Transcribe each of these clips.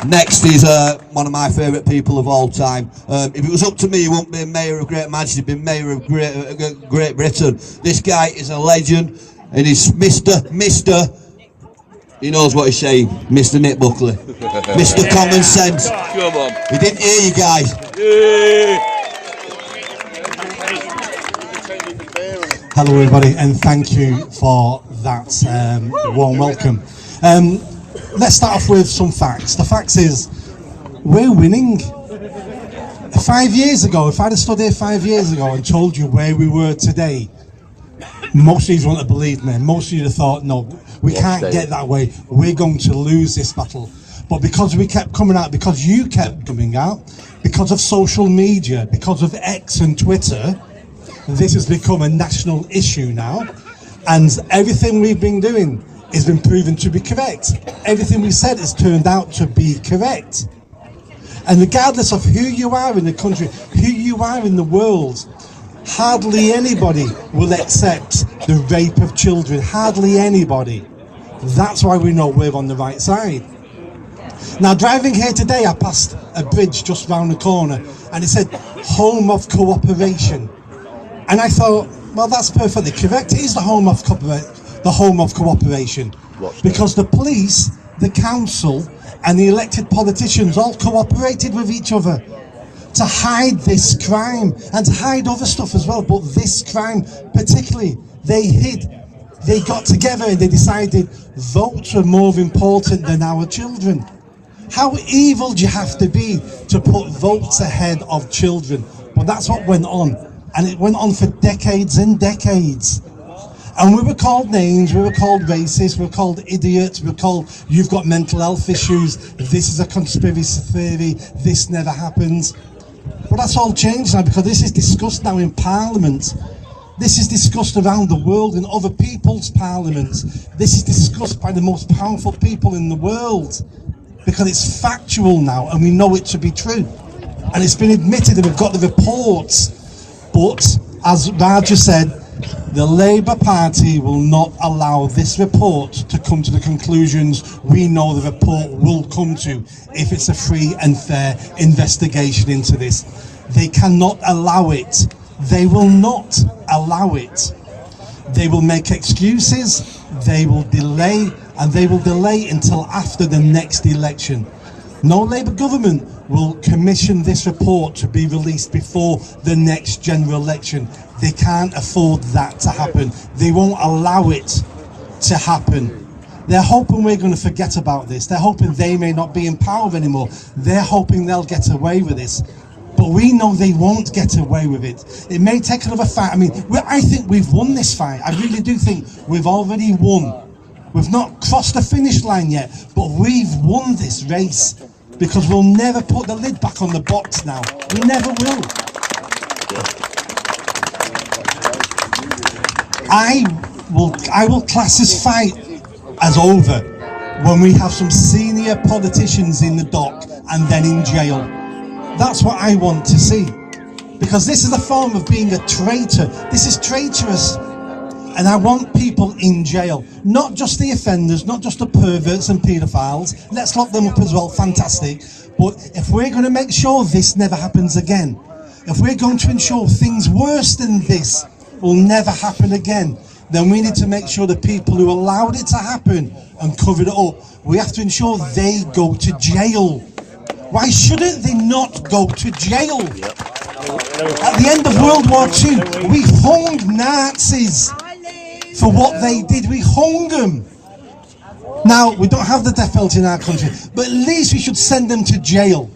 Next is one of my favourite people of all time. If it was up to me, he wouldn't be Mayor of Great Manchester, he'd be Mayor of Great Britain. This guy is a legend, and he's Mr. He knows what he's saying, Mr. Nick Buckley. Mr. Common Sense. Come on. We didn't hear you guys. Hello everybody, and thank you for that warm welcome. Let's start off with some facts. The facts is, we're winning. 5 years ago, if I'd have stood here 5 years ago and told you where we were today, most of you wouldn't have believed me. Most of you would have thought, no, we can't get that way. We're going to lose this battle. But because we kept coming out, because you kept coming out, because of social media, because of X and Twitter, this has become a national issue now. And everything we've been doing has been proven to be correct. Everything we said has turned out to be correct. And regardless of who you are in the country, who you are in the world, hardly anybody will accept the rape of children. Hardly anybody. That's why we know we're on the right side. Now, driving here today, I passed a bridge just round the corner, and it said, Home of Cooperation. And I thought, well, that's perfectly correct. It is the home of cooperation. Because the police, the council, and the elected politicians all cooperated with each other to hide this crime and to hide other stuff as well. But this crime, particularly, they hid. They got together and they decided votes were more important than our children. How evil do you have to be to put votes ahead of children? But that's what went on. And it went on for decades and decades. And we were called names, we were called racist, we were called idiots, we were called, you've got mental health issues, this is a conspiracy theory, this never happens. But that's all changed now, because this is discussed now in Parliament. This is discussed around the world in other people's parliaments. This is discussed by the most powerful people in the world. Because it's factual now, and we know it to be true. And it's been admitted, and we've got the reports. But, as Raja said, the Labour Party will not allow this report to come to the conclusions we know the report will come to if it's a free and fair investigation into this. They cannot allow it. They will not allow it. They will make excuses, they will delay, and they will delay until after the next election. No Labour government will commission this report to be released before the next general election. They can't afford that to happen. They won't allow it to happen. They're hoping we're going to forget about this. They're hoping they may not be in power anymore. They're hoping they'll get away with this. But we know they won't get away with it. It may take another fight. I mean, I think we've won this fight. I really do think we've already won. We've not crossed the finish line yet, but we've won this race. Because we'll never put the lid back on the box now. We never will. I will class this fight as over when we have some senior politicians in the dock and then in jail. That's what I want to see. Because this is a form of being a traitor. This is traitorous. And I want people in jail. Not just the offenders, not just the perverts and paedophiles. Let's lock them up as well, fantastic. But if we're going to make sure this never happens again, if we're going to ensure things worse than this will never happen again, then we need to make sure the people who allowed it to happen and covered it up, we have to ensure they go to jail. Why shouldn't they not go to jail? At the end of World War II, we hung Nazis for what they did. We hung them. Now, we don't have the death penalty in our country, but at least we should send them to jail.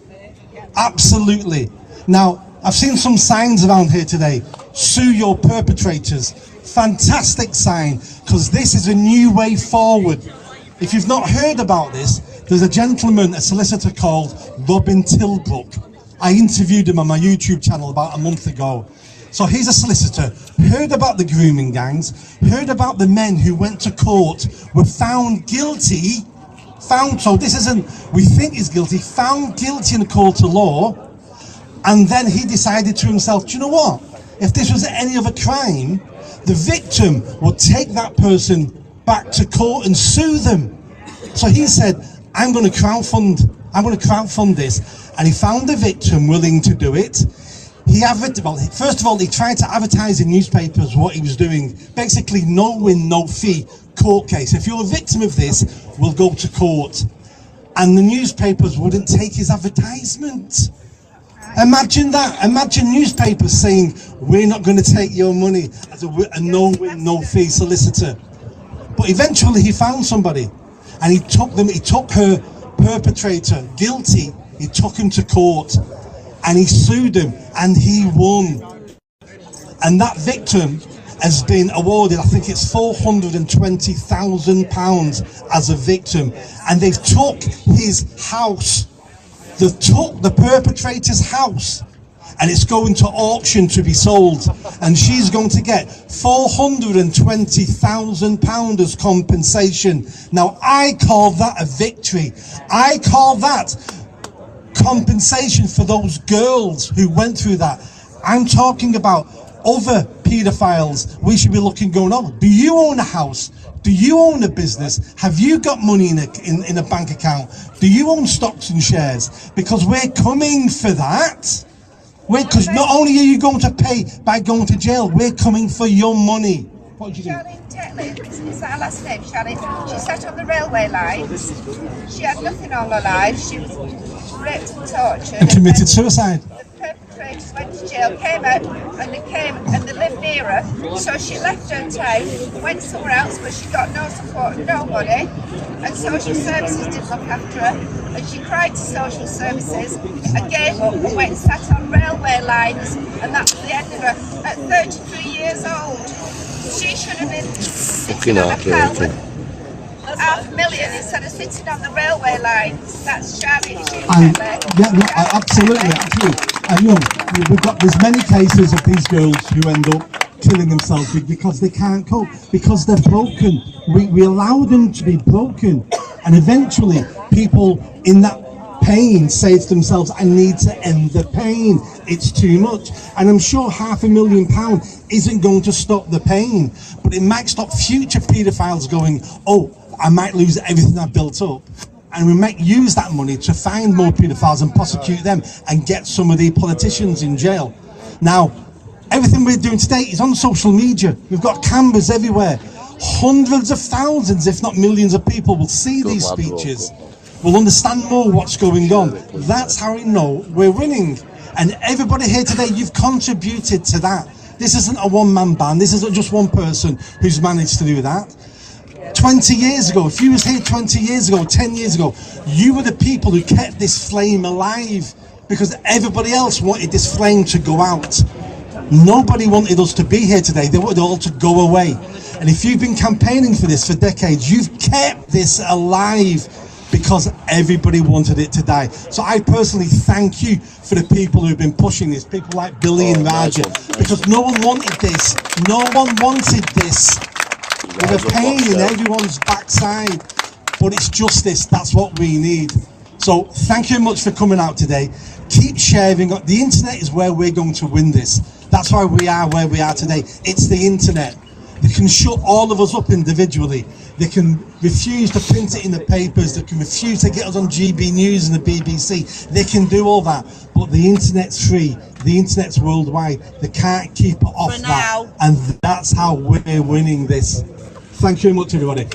Absolutely. Now, I've seen some signs around here today. Sue your perpetrators. Fantastic sign, because this is a new way forward. If you've not heard about this, there's a gentleman, a solicitor called Robin Tilbrook. I interviewed him on my YouTube channel about a month ago. So he's a solicitor, heard about the grooming gangs, heard about the men who went to court, were found guilty, so this isn't, we think he's guilty, found guilty in a court of law, and then he decided to himself, do you know what? If this was any other crime, the victim would take that person back to court and sue them. So he said, I'm going to crowdfund I'm going to crowdfund this. And he found a victim willing to do it. First of all, he tried to advertise in newspapers what he was doing. Basically, no win, no fee court case. If you're a victim of this, we'll go to court. And the newspapers wouldn't take his advertisement. Imagine that. Imagine newspapers saying, we're not going to take your money as a no win, no fee solicitor. But eventually he found somebody, and he took her perpetrator guilty. He took him to court, and he sued him, and he won. And that victim has been awarded, I think it's £420,000 as a victim. And they've took his house. They've took the perpetrator's house, and it's going to auction to be sold. And she's going to get £420,000 as compensation. Now, I call that a victory. I call that compensation for those girls who went through that. I'm talking about other paedophiles. We should be looking, going, oh, do you own a house? Do you own a business? Have you got money in a bank account? Do you own stocks and shares? Because we're coming for that. Because not only are you going to pay by going to jail, we're coming for your money. What did you do? Charlene Tetley, is that her last name, Charlene? She sat on the railway lines. She had nothing all her life. She was raped and tortured. And committed suicide. The perpetrators went to jail, came out, and they lived near her. So she left her town, went somewhere else, but she got no support, nobody. And social services didn't look after her. And she cried to social services and gave up and went and sat on railway lines. And that was the end of her at 33 years old. She should have been sitting on a pile with $500,000 instead of sitting on the railway lines. That's Charlie. Absolutely. And there's many cases of these girls who end up killing themselves because they can't cope, because they're broken. We allow them to be broken, and eventually people in that pain say to themselves, I need to end the pain, it's too much. And I'm sure £500,000 isn't going to stop the pain, but it might stop future paedophiles going, oh, I might lose everything I've built up. And we might use that money to find more paedophiles and prosecute them and get some of the politicians in jail. Now, everything we're doing today is on social media. We've got cameras everywhere. Hundreds of thousands, if not millions of people will see these speeches, will understand more what's going on. That's how we know we're winning. And everybody here today, you've contributed to that. This isn't a one-man band. This isn't just one person who's managed to do that. 20 years ago, if you was here 20 years ago, 10 years ago, you were the people who kept this flame alive, because everybody else wanted this flame to go out. Nobody wanted us to be here today. They wanted it all to go away. And if you've been campaigning for this for decades, you've kept this alive because everybody wanted it to die. So I personally thank you for the people who've been pushing this, people like Billy and Raja, because no one wanted this. No one wanted this. With a pain in everyone's backside. But it's justice. That's what we need. So thank you very much for coming out today. Keep sharing. The internet is where we're going to win this. That's why we are where we are today. It's the internet. They can shut all of us up individually. They can refuse to print it in the papers. They can refuse to get us on GB News and the BBC. They can do all that. But the internet's free. The internet's worldwide. They can't keep it off that. And that's how we're winning this. Thank you very much, everybody.